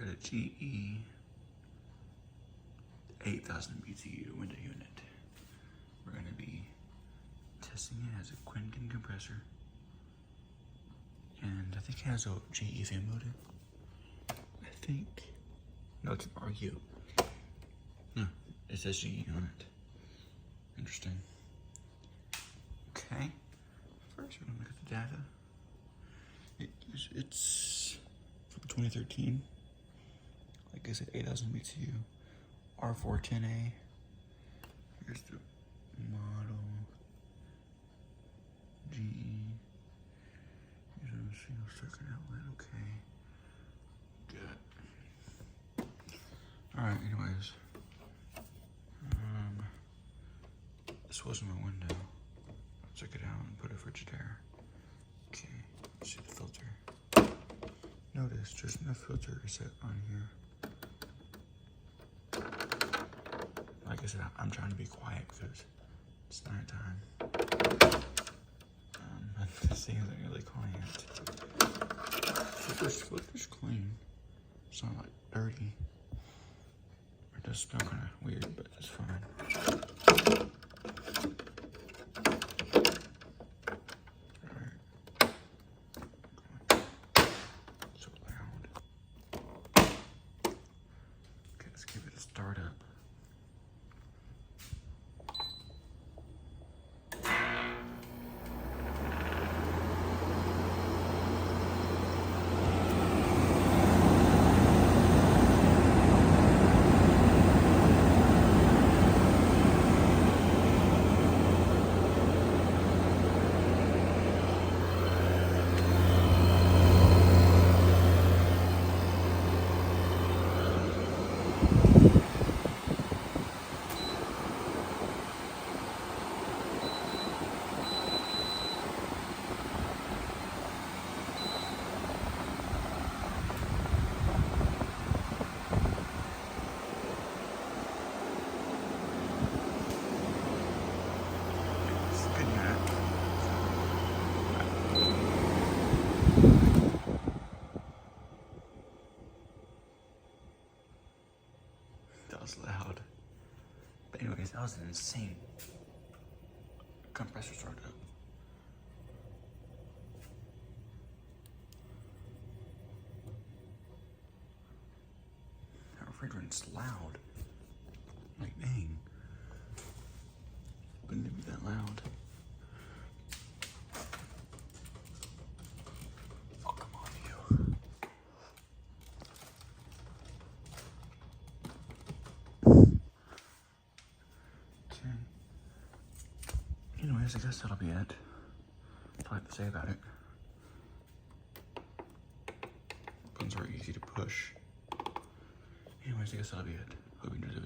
got a GE 8000 BTU window unit. We're going to be testing it as a Quinton compressor. And I think it has a GE fan motor. I think. No, it's an RU. No, it says GE on it. Interesting. Okay. First, we're going to look at the data. It's from 2013. Like I said, 8000 BTU. R410A. Here's the model. GE. Here's a single circuit outlet. Okay. Good. Alright, anyways. This wasn't my window. I took it out and put it for Frigidaire. Okay, let's see the filter. Notice there's no filter set on here. Like I said, I'm trying to be quiet because it's nighttime. This thing isn't really quiet. Filter's clean. It's not like dirty. It does smell kind of weird, but it's fine. Start up. That was loud. But anyways, that was an insane compressor startup. That refrigerant's loud. Like, dang. Wouldn't it be that loud? Oh, come on, you. Anyways, I guess that'll be it. That's all I have to say about it. Buttons are easy to push. Anyways, I guess that'll be it. Hope you enjoyed the video.